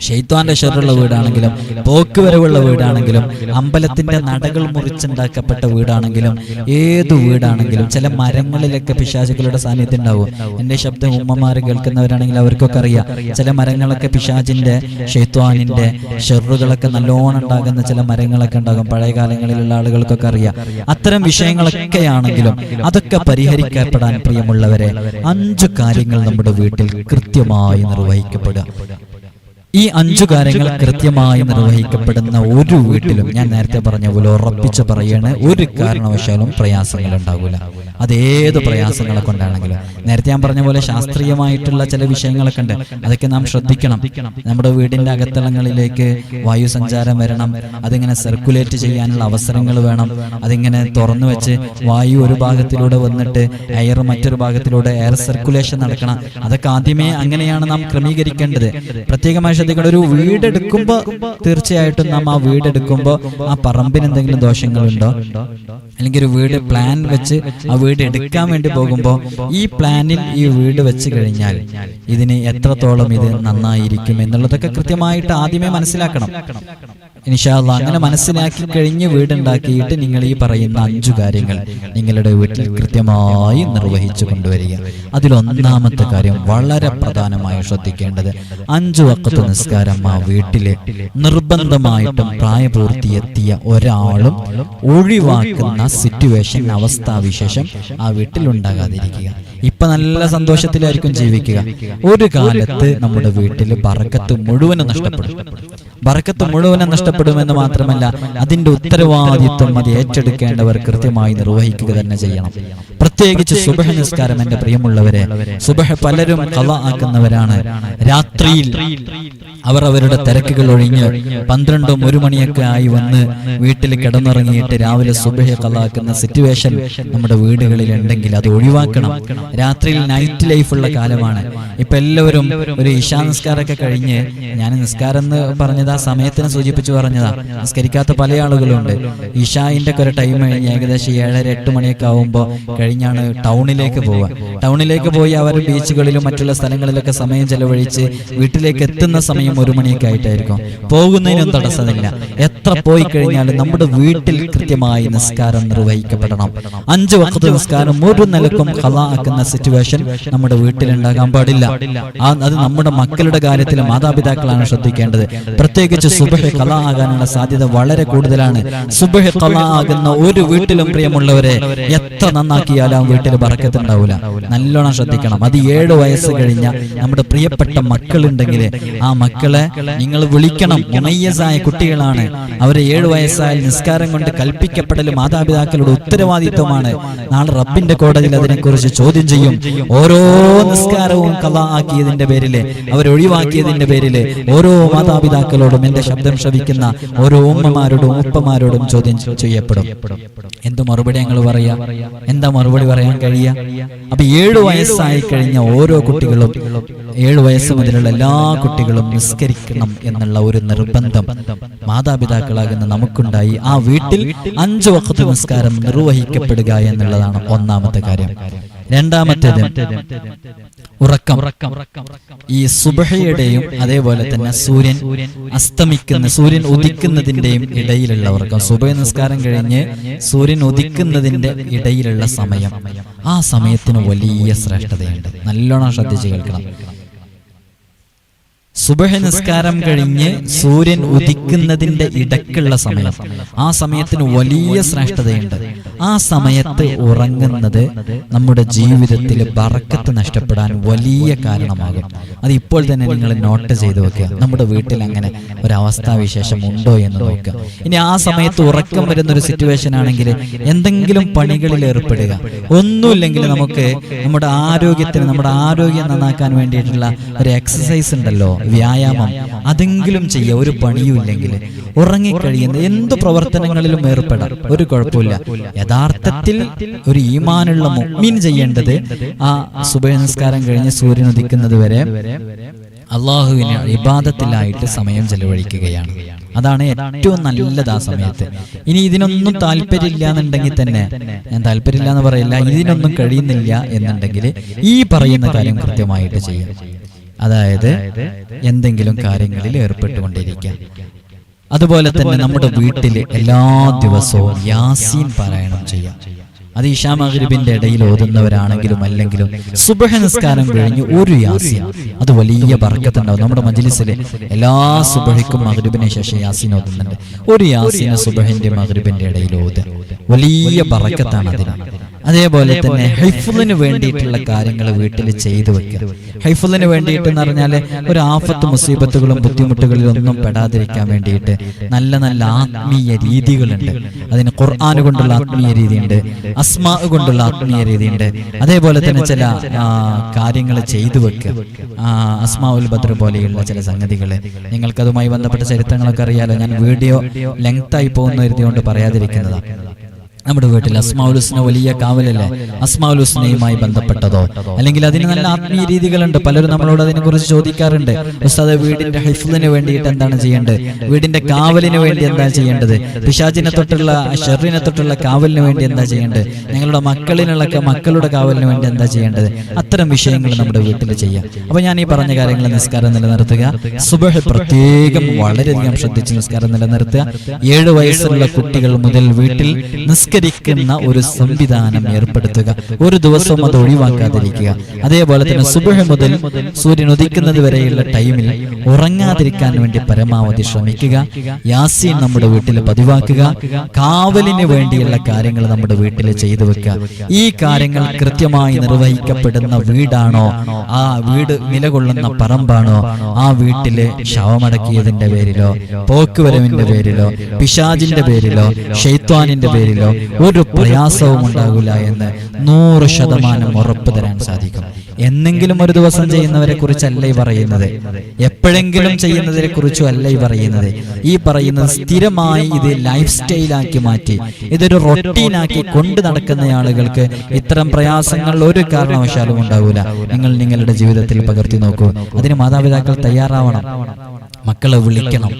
ശൈത്വാന്റെ ഷെറുള്ള വീടാണെങ്കിലും പോക്ക് വരവുള്ള വീടാണെങ്കിലും അമ്പലത്തിന്റെ നടകൾ മുറിച്ചുണ്ടാക്കപ്പെട്ട വീടാണെങ്കിലും ഏതു വീടാണെങ്കിലും ചില മരങ്ങളിലൊക്കെ പിശാചുകളുടെ സാന്നിധ്യം ഉണ്ടാവും. എന്റെ ശബ്ദം ഉമ്മമാര് കേൾക്കുന്നവരാണെങ്കിൽ അവർക്കൊക്കെ അറിയാം. ചില മരങ്ങളൊക്കെ പിശാചിന്റെ ശൈത്വാനിന്റെ ഷെറുകളൊക്കെ നല്ലോണം ഉണ്ടാകുന്ന ചില മരങ്ങളൊക്കെ ഉണ്ടാകും. പഴയ കാലങ്ങളിലുള്ള ആളുകൾക്കൊക്കെ അറിയാം. അത്തരം വിഷയങ്ങളൊക്കെയാണെങ്കിലും അതൊക്കെ പരിഹരിക്കപ്പെടാൻ പ്രിയമുള്ളവരെ 5 കാര്യങ്ങൾ നമ്മുടെ വീട്ടിൽ കൃത്യമായി നിർവഹിക്കപ്പെടുക. ഈ 5 കാര്യങ്ങൾ കൃത്യമായി നിർവഹിക്കപ്പെടുന്ന ഒരു വീട്ടിലും ഞാൻ നേരത്തെ പറഞ്ഞ പോലെ ഉറപ്പിച്ച് പറയാണ്, ഒരു കാരണവശാലും പ്രയാസങ്ങൾ ഉണ്ടാകില്ല. അതേത് പ്രയാസങ്ങളെ കൊണ്ടാണെങ്കിലും. നേരത്തെ ഞാൻ പറഞ്ഞ പോലെ ശാസ്ത്രീയമായിട്ടുള്ള ചില വിഷയങ്ങളൊക്കെ ഉണ്ട്. അതൊക്കെ നാം ശ്രദ്ധിക്കണം. നമ്മുടെ വീടിന്റെ അകത്തളങ്ങളിലേക്ക് വായുസഞ്ചാരം വരണം. അതിങ്ങനെ സർക്കുലേറ്റ് ചെയ്യാനുള്ള അവസരങ്ങൾ വേണം. അതിങ്ങനെ തുറന്നു വെച്ച് വായു ഒരു ഭാഗത്തിലൂടെ വന്നിട്ട് എയർ മറ്റൊരു ഭാഗത്തിലൂടെ എയർ സർക്കുലേഷൻ നടക്കണം. അതൊക്കെ ആദ്യമേ അങ്ങനെയാണ് നാം ക്രമീകരിക്കേണ്ടത്. പ്രത്യേകമായി ശ്രദ്ധിക്കണം. ഒരു വീടെടുക്കുമ്പോൾ തീർച്ചയായിട്ടും നാം ആ വീടെടുക്കുമ്പോൾ ആ പറമ്പിന് എന്തെങ്കിലും ദോഷങ്ങളുണ്ടോ, അല്ലെങ്കിൽ ഒരു വീട് പ്ലാൻ വെച്ച് ആ വീട് എടുക്കാൻ വേണ്ടി പോകുമ്പോൾ ഈ പ്ലാനിൽ ഈ വീട് വെച്ച് കഴിഞ്ഞാൽ ഇതിന് എത്രത്തോളം ഇത് നന്നായിരിക്കും എന്നുള്ളതൊക്കെ കൃത്യമായിട്ട് ആദ്യമേ മനസ്സിലാക്കണം. ഇൻഷാ അല്ലാഹ് അങ്ങനെ മനസ്സിലാക്കി കഴിഞ്ഞ് വീടുണ്ടാക്കിയിട്ട് നിങ്ങൾ ഈ പറയുന്ന 5 കാര്യങ്ങൾ നിങ്ങളുടെ വീട്ടിൽ കൃത്യമായി നിർവഹിച്ചു കൊണ്ടുവരിക. അതിലൊന്നാമത്തെ കാര്യം വളരെ പ്രധാനമായി ശ്രദ്ധിക്കേണ്ടത് 5 വഖത്ത് നിസ്കാരം ആ വീട്ടിലെ നിർബന്ധമായിട്ടും പ്രായപൂർത്തിയെത്തിയ ഒരാളും ഒഴിവാക്കുന്ന സിറ്റുവേഷൻ, അവസ്ഥാവിശേഷം ആ വീട്ടിൽ ഉണ്ടാകാതിരിക്കുക. ഇപ്പൊ നല്ല സന്തോഷത്തിലായിരിക്കും ജീവിക്കുക. ഒരു കാലത്ത് നമ്മുടെ വീട്ടിൽ ബറക്കത്ത് മുഴുവനും നഷ്ടപ്പെടും. ബറക്കത്ത് മുഴുവനും നഷ്ടപ്പെടുമെന്ന് മാത്രമല്ല, അതിന്റെ ഉത്തരവാദിത്വം അത് ഏറ്റെടുക്കേണ്ടവർ കൃത്യമായി നിർവഹിക്കുക തന്നെ ചെയ്യണം. പ്രത്യേകിച്ച് സുബഹ് നിസ്കാരം. എന്റെ പ്രിയമുള്ളവരെ, സുബഹ് പലരും ഖളാ ആക്കുന്നവരാണ്. രാത്രിയിൽ അവർ അവരുടെ തിരക്കുകൾ ഒഴിഞ്ഞ് 12 1 മണിയൊക്കെ ആയി വന്ന് വീട്ടിൽ കിടന്നുറങ്ങിയിട്ട് രാവിലെ സുബഹ് ഖളാ ആക്കുന്ന സിറ്റുവേഷൻ നമ്മുടെ വീടുകളിൽ ഉണ്ടെങ്കിൽ അത് ഒഴിവാക്കണം. രാത്രിയിൽ നൈറ്റ് ലൈഫുള്ള കാലമാണ്. ഇപ്പൊ എല്ലാവരും ഒരു ഇശാ നിസ്കാരമൊക്കെ കഴിഞ്ഞ്, ഞാൻ നിസ്കാരം എന്ന് പറഞ്ഞത് ആ സമയത്തിന് സൂചിപ്പിച്ചു പറഞ്ഞതാ, നിസ്കരിക്കാത്ത പല ആളുകളുണ്ട്. ഇശായിന്റെ ഒക്കെ ഒരു ടൈം കഴിഞ്ഞ് ഏകദേശം 7:30 8 മണിയൊക്കെ ആവുമ്പോൾ കഴിഞ്ഞാണ് ടൗണിലേക്ക് പോവുക. ടൗണിലേക്ക് പോയി അവർ ബീച്ചുകളിലും മറ്റുള്ള സ്ഥലങ്ങളിലൊക്കെ സമയം ചെലവഴിച്ച് വീട്ടിലേക്ക് എത്തുന്ന സമയം 1 മണിയൊക്കെ ആയിട്ടായിരിക്കും. പോകുന്നതിനും തടസ്സമില്ല. എത്ര പോയി കഴിഞ്ഞാലും നമ്മുടെ വീട്ടിൽ കൃത്യമായി നിസ്കാരം നിർവഹിക്കപ്പെടണം. 5 വഖത്ത് നിസ്കാരം ഒരു നിലക്കും ഖളാ ആക്കുന്ന സിറ്റുവേഷൻ നമ്മുടെ വീട്ടിലുണ്ടാകാൻ പാടില്ല. അത് നമ്മുടെ മക്കളുടെ കാര്യത്തിൽ മാതാപിതാക്കളാണ് ശ്രദ്ധിക്കേണ്ടത്. പ്രത്യേകിച്ച് സുബഹ് ഖളാ ആകാനുള്ള സാധ്യത വളരെ കൂടുതലാണ്. സുബഹ് ഖളാ ആകുന്ന ഒരു വീട്ടിലും പ്രിയമുള്ളവരെ എത്ര നന്നാക്കിയാലും വീട്ടിൽ ബറക്കത്ത് ഉണ്ടാവില്ല. നല്ലോണം ശ്രദ്ധിക്കണം. അത് 7 വയസ്സ് കഴിഞ്ഞ നമ്മുടെ പ്രിയപ്പെട്ട മക്കളുണ്ടെങ്കിൽ ആ മക്കളെ നിങ്ങൾ വിളിക്കണം. മുമയ്യസായ കുട്ടികളാണ്. അവരെ 7 വയസ്സായാൽ നിസ്കാരം കൊണ്ട് കൽപ്പിക്കപ്പെടൽ മാതാപിതാക്കളുടെ ഉത്തരവാദിത്വമാണ്. നാളെ റബ്ബിന്റെ കോടതിയിൽ അതിനെക്കുറിച്ച് ചോദ്യം ചെയ്യും. ഓരോ നിസ്കാരവും ഖളാ ആക്കിയതിന്റെ പേരില്, അവരൊഴിവാക്കിയതിന്റെ പേരില് ഓരോ മാതാപിതാക്കളോടും, എന്റെ ശബ്ദം ശ്രവിക്കുന്ന ഓരോ ഉമ്മമാരോടും ഉപ്പമാരോടും ചോദ്യം ചെയ്യപ്പെടും. എന്ത് മറുപടി ഞങ്ങൾ പറയാ? എന്താ മറുപടി പറയാൻ കഴിയുക? അപ്പൊ 7 വയസ്സായി കഴിഞ്ഞ ഓരോ കുട്ടികളും, 7 വയസ്സ് മുതലുള്ള എല്ലാ കുട്ടികളും നിസ്കരിക്കണം എന്നുള്ള ഒരു നിർബന്ധം മാതാപിതാക്കളാകുന്ന നമുക്കുണ്ടായി. ആ വീട്ടിൽ 5 വഖത്ത് നിസ്കാരം നിർവഹിക്കപ്പെടുക എന്നുള്ളതാണ് ഒന്നാമത്തെ കാര്യം. രണ്ടാമത്തേത് ഉറക്കം. ഈ സുബഹയുടെയും അതേപോലെ തന്നെ സൂര്യൻ ഉദിക്കുന്നതിന്റെയും ഇടയിലുള്ള ഉറക്കം. സുബഹ് നിസ്കാരം കഴിഞ്ഞ് സൂര്യൻ ഉദിക്കുന്നതിന്റെ ഇടയിലുള്ള സമയം, ആ സമയത്തിന് വലിയ ശ്രേഷ്ഠതയുണ്ട്. നല്ലോണം ശ്രദ്ധിച്ച് കേൾക്കണം. സുബഹ് നിസ്കാരം കഴിഞ്ഞ് സൂര്യൻ ഉദിക്കുന്നതിന്റെ ഇടക്കുള്ള സമയം, ആ സമയത്തിന് വലിയ ശ്രേഷ്ഠതയുണ്ട്. ആ സമയത്ത് ഉറങ്ങുന്നത് നമ്മുടെ ജീവിതത്തിൽ ബറക്കത്ത് നഷ്ടപ്പെടാൻ വലിയ കാരണമാകും. അത് ഇപ്പോൾ തന്നെ നിങ്ങൾ നോട്ട് ചെയ്ത് വെക്കുക. നമ്മുടെ വീട്ടിൽ അങ്ങനെ ഒരവസ്ഥാവിശേഷം ഉണ്ടോ എന്ന് നോക്കുക. ഇനി ആ സമയത്ത് ഉറക്കം വരുന്നൊരു സിറ്റുവേഷൻ ആണെങ്കിൽ എന്തെങ്കിലും പണികളിൽ ഏർപ്പെടുക. ഒന്നുമില്ലെങ്കിൽ നമുക്ക് നമ്മുടെ ആരോഗ്യം നന്നാക്കാൻ വേണ്ടിയിട്ടുള്ള ഒരു എക്സസൈസ് ഉണ്ടല്ലോ, വ്യായാമം, അതെങ്കിലും ചെയ്യുക. ഒരു പണിയും ഇല്ലെങ്കിൽ ഉറങ്ങിക്കഴിയുന്ന എന്ത് പ്രവർത്തനങ്ങളിലും ഏർപ്പെടാം, ഒരു കുഴപ്പമില്ല. യഥാർത്ഥത്തിൽ ഒരു ഈമാനുള്ള മുഅ്മിൻ ചെയ്യേണ്ടത് ആ സുബഹ് നിസ്കാരം കഴിഞ്ഞ് സൂര്യൻ ഉദിക്കുന്നത് വരെ അള്ളാഹുവിനെ ഇബാദത്തിലായിട്ട് സമയം ചെലവഴിക്കുകയാണ്. അതാണ് ഏറ്റവും നല്ലത് ആ സമയത്ത്. ഇനി ഇതിനൊന്നും താല്പര്യമില്ല എന്നുണ്ടെങ്കിൽ തന്നെ, ഞാൻ താല്പര്യമില്ല എന്ന് പറയില്ല, ഇതിനൊന്നും കഴിയുന്നില്ല എന്നുണ്ടെങ്കിൽ ഈ പറയുന്ന കാര്യം കൃത്യമായിട്ട് ചെയ്യാം. അതായത് എന്തെങ്കിലും കാര്യങ്ങളിൽ ഏർപ്പെട്ടുകൊണ്ടിരിക്കുക. അതുപോലെ തന്നെ നമ്മുടെ വീട്ടിൽ എല്ലാ ദിവസവും യാസീൻ പാരായണം ചെയ്യാം. അത് ഇശാ മഗ്രിബിന്റെ ഇടയിൽ ഓതുന്നവരാണെങ്കിലും അല്ലെങ്കിലും സുബഹ് നിസ്കാരം കഴിഞ്ഞ് ഒരു യാസീൻ, അത് വലിയ ബർക്കത്തുണ്ടാവും. നമ്മുടെ മജ്ലിസിൽ എല്ലാ സുബഹിക്കും മഗ്രിബിന് ശേഷം യാസീൻ ഓതുന്നുണ്ട്. ഒരു യാസീൻ സുബഹിന്റെ മഗ്രിബിന്റെ ഇടയിൽ ഓതുക, വലിയ ബർക്കത്താണ് അതിന്. അതേപോലെ തന്നെ ഹൈഫുലിന് വേണ്ടിയിട്ടുള്ള കാര്യങ്ങൾ വീട്ടിൽ ചെയ്തു വെക്കുക. ഹൈഫുലിന് വേണ്ടിയിട്ട് എന്ന് പറഞ്ഞാൽ ഒരു ആഫത്ത് മുസീബത്തുകളും ബുദ്ധിമുട്ടുകളിലും ഒന്നും പെടാതിരിക്കാൻ വേണ്ടിയിട്ട് നല്ല നല്ല ആത്മീയ രീതികളുണ്ട്. അതിന് ഖുർആൻ കൊണ്ടുള്ള ആത്മീയ രീതിയുണ്ട്, അസ്മാ കൊണ്ടുള്ള ആത്മീയ രീതിയുണ്ട്. അതേപോലെ തന്നെ ചില കാര്യങ്ങൾ ചെയ്തു വെക്കുക. അസ്മാ ഉൽ ബദ്ർ പോലെയുള്ള ചില സംഗതികൾ, നിങ്ങൾക്കതുമായി ബന്ധപ്പെട്ട ചരിത്രങ്ങളൊക്കെ അറിയാലോ. ഞാൻ വീഡിയോ ലെങ്ത് ആയി പോകുന്ന കരുതിയോണ്ട് പറയാതിരിക്കുന്നതാണ്. നമ്മുടെ വീട്ടിൽ അസ്മാഉൽ ഹുസ്ന വലിയ കാവലല്ലേ? അസ്മാഉൽ ഹുസ്നയുമായി ബന്ധപ്പെട്ടതോ അല്ലെങ്കിൽ അതിന് നല്ല ആത്മീയ രീതികളുണ്ട്. പലരും നമ്മളോട് അതിനെക്കുറിച്ച് ചോദിക്കാറുണ്ട്. ഉസ്താദ്, വീടിന്റെ ഹിഫ്ളിന് വേണ്ടിയിട്ട് എന്താണ് ചെയ്യേണ്ടത്? വീടിന്റെ കാവലിന് വേണ്ടി എന്താ ചെയ്യേണ്ടത്? പിശാചിനെ തൊട്ടുള്ള ഷർറിനെ തൊട്ടുള്ള കാവലിന് വേണ്ടി എന്താ ചെയ്യേണ്ടത്? ഞങ്ങളുടെ മക്കളുടെ കാവലിന് വേണ്ടി എന്താ ചെയ്യേണ്ടത്? അത്തരം വിഷയങ്ങൾ നമ്മുടെ വീട്ടിൽ ചെയ്യാം. അപ്പൊ ഞാൻ ഈ പറഞ്ഞ കാര്യങ്ങൾ, നിസ്കാരം നിലനിർത്തുക, സുബഹ് പ്രത്യേകം വളരെയധികം ശ്രദ്ധിച്ച് നിസ്കാരം നിലനിർത്തുക. 7 വയസ്സുള്ള കുട്ടികൾ മുതൽ വീട്ടിൽ നിസ്കരിക്കുന്ന ഒരു സംവിധാനം ഏർപ്പെടുത്തുക. ഒരു ദിവസം അത് ഒഴിവാക്കാതിരിക്കുക. അതേപോലെ തന്നെ സുബഹ് മുതൽ സൂര്യൻ ഉദിക്കുന്നത് വരെയുള്ള ടൈമിൽ ഉറങ്ങാതിരിക്കാൻ വേണ്ടി പരമാവധി ശ്രമിക്കുക. യാസീൻ നമ്മുടെ വീട്ടിൽ പതിവാക്കുക. കാവലിന് വേണ്ടിയുള്ള കാര്യങ്ങൾ നമ്മുടെ വീട്ടിൽ ചെയ്തു വെക്കുക. ഈ കാര്യങ്ങൾ കൃത്യമായി നിർവഹിക്കപ്പെടുന്ന വീടാണോ, ആ വീട് നിലകൊള്ളുന്ന പറമ്പാണോ, ആ വീട്ടില് ശവമടക്കിയതിന്റെ പേരിലോ പോക്കുവരവിന്റെ പേരിലോ പിശാചിന്റെ പേരിലോ ശൈത്വാനിന്റെ പേരിലോ ഒരു പ്രയാസവും ഉണ്ടാകില്ല എന്ന് 100% ഉറപ്പ് തരാൻ സാധിക്കും. എന്നെങ്കിലും ഒരു ദിവസം ചെയ്യുന്നവരെ കുറിച്ചല്ല ഈ പറയുന്നത്, എപ്പോഴെങ്കിലും ചെയ്യുന്നതിനെ കുറിച്ചും അല്ല ഈ പറയുന്നത്. ഈ പറയുന്നത് സ്ഥിരമായി ഇത് ലൈഫ് സ്റ്റൈലാക്കി മാറ്റി, ഇതൊരു റൊട്ടീനാക്കി കൊണ്ട് നടക്കുന്ന ആളുകൾക്ക് ഇത്തരം പ്രയാസങ്ങൾ ഒരു കാരണവശാലും ഉണ്ടാവില്ല. നിങ്ങൾ നിങ്ങളുടെ ജീവിതത്തിൽ പകർത്തി നോക്കൂ. അതിന് മാതാപിതാക്കൾ തയ്യാറാവണം. മക്കളെ വിളിക്കണം.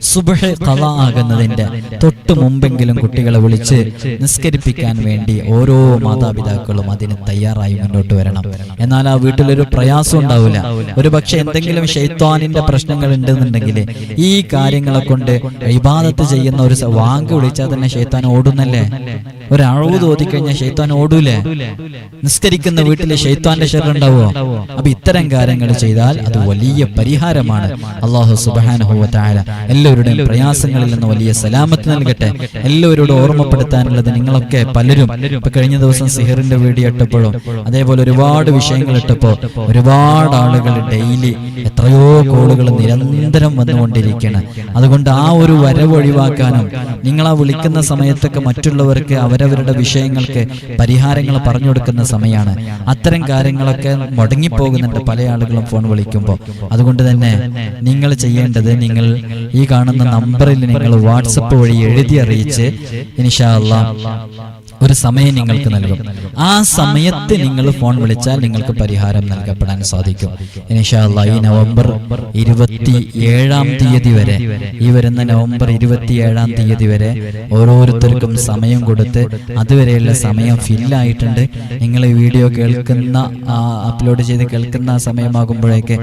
സുബ്ഹ് ഖളാ ആകുന്നതിന്റെ തൊട്ട് മുമ്പെങ്കിലും കുട്ടികളെ വിളിച്ച് നിസ്കരിപ്പിക്കാൻ വേണ്ടി ഓരോ മാതാപിതാക്കളും അതിന് തയ്യാറായി മുന്നോട്ട് വരണം. എന്നാൽ ആ വീട്ടിലൊരു പ്രയാസം ഉണ്ടാവില്ല. ഒരു പക്ഷെ എന്തെങ്കിലും ശൈത്വാനിന്റെ പ്രശ്നങ്ങൾ ഉണ്ടെന്നുണ്ടെങ്കിൽ ഈ കാര്യങ്ങളെ കൊണ്ട് ഇബാദത്ത് ചെയ്യുന്ന ഒരു വാങ്ക് വിളിച്ചാൽ തന്നെ ശൈത്താൻ ഓടുന്നല്ലേ? ഒരു അഴവ് തോതിക്കഴിഞ്ഞാൽ ശൈത്താൻ ഓടൂലേ? നിസ്കരിക്കുന്ന വീട്ടില് ശൈത്താന്റെ ശർറ് ഉണ്ടാവോ? അപ്പൊ ഇത്തരം കാര്യങ്ങൾ ചെയ്താൽ അത് വലിയ പരിഹാരമാണ്. അല്ലാഹു സുബ്ഹാനഹു വ തആല എല്ലാവരുടെയും പ്രയാസങ്ങളിൽ നിന്ന് വലിയ സലാമത്ത് നൽകട്ടെ. എല്ലാവരോടും ഓർമ്മപ്പെടുത്താനുള്ളത്, നിങ്ങളൊക്കെ പലരും ഇപ്പൊ കഴിഞ്ഞ ദിവസം സിഹറിന്റെ വീഡിയോ ഇട്ടപ്പോഴും അതേപോലെ ഒരുപാട് വിഷയങ്ങൾ ഇട്ടപ്പോ ഒരുപാട് ആളുകൾ ഡെയിലി എത്രയോ കോളുകൾ നിരന്തരം വന്നുകൊണ്ടിരിക്കുകയാണ്. അതുകൊണ്ട് ആ ഒരു വരവ് ഒഴിവാക്കാനും നിങ്ങൾ ആ വിളിക്കുന്ന സമയത്തൊക്കെ മറ്റുള്ളവർക്ക് അവരവരുടെ വിഷയങ്ങൾക്ക് പരിഹാരങ്ങൾ പറഞ്ഞു കൊടുക്കുന്ന സമയമാണ്. അത്തരം കാര്യങ്ങളൊക്കെ മുടങ്ങിപ്പോകുന്നുണ്ട് പല ആളുകളും ഫോൺ വിളിക്കുമ്പോൾ. അതുകൊണ്ട് തന്നെ നിങ്ങൾ ചെയ്യേണ്ടത്, നിങ്ങൾ ഈ കാണുന്ന നമ്പറിൽ നിങ്ങൾ വാട്സപ്പ് വഴി എഴുതി അറിയിച്ച് ഇൻഷാ അല്ലാഹ് ഒരു സമയം നിങ്ങൾക്ക് നൽകും. ആ സമയത്ത് നിങ്ങൾ ഫോൺ വിളിച്ചാൽ നിങ്ങൾക്ക് പരിഹാരം നൽകപ്പെടാൻ സാധിക്കും. ഇൻഷാ അല്ലാഹ് ഈ നവംബർ 27-ാം തീയതി വരെ, ഈ വരുന്ന നവംബർ 27-ാം തീയതി വരെ ഓരോരുത്തർക്കും സമയം കൊടുത്ത് അതുവരെയുള്ള സമയം ഫില്ലായിട്ടുണ്ട്. നിങ്ങൾ ഈ വീഡിയോ കേൾക്കുന്ന അപ്ലോഡ് ചെയ്ത് കേൾക്കുന്ന സമയമാകുമ്പോഴേക്ക്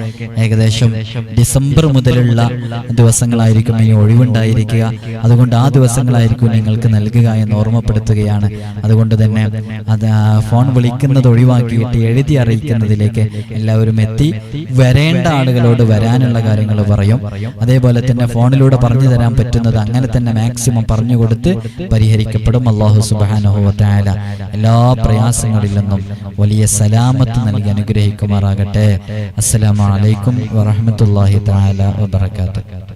ഏകദേശം ഡിസംബർ മുതലുള്ള ദിവസങ്ങളായിരിക്കും ഈ ഒഴിവുണ്ടായിരിക്കുക. അതുകൊണ്ട് ആ ദിവസങ്ങളായിരിക്കും നിങ്ങൾക്ക് നൽകുക എന്ന് ഓർമ്മപ്പെടുത്തുകയാണ്. അതുകൊണ്ട് തന്നെ അത് ഫോൺ വിളിക്കുന്നത് ഒഴിവാക്കിയിട്ട് എഴുതി അറിയിക്കുന്നതിലേക്ക് എല്ലാവരും എത്തി. വരേണ്ട ആളുകളോട് വരാനുള്ള കാര്യങ്ങൾ പറയും. അതേപോലെ തന്നെ ഫോണിലൂടെ പറഞ്ഞു തരാൻ പറ്റുന്നത് അങ്ങനെ തന്നെ മാക്സിമം പറഞ്ഞു കൊടുത്ത് പരിഹരിക്കപ്പെടും. അല്ലാഹു സുബ്ഹാനഹു വ തആല എല്ലാ പ്രയാസങ്ങളിൽ നിന്നും വലിയ സലാമത്ത് നൽകി അനുഗ്രഹിക്കുമാറാകട്ടെ. അസ്സലാമു അലൈക്കും വറഹ്മത്തുള്ളാഹി തആല വബറകാതുഹു.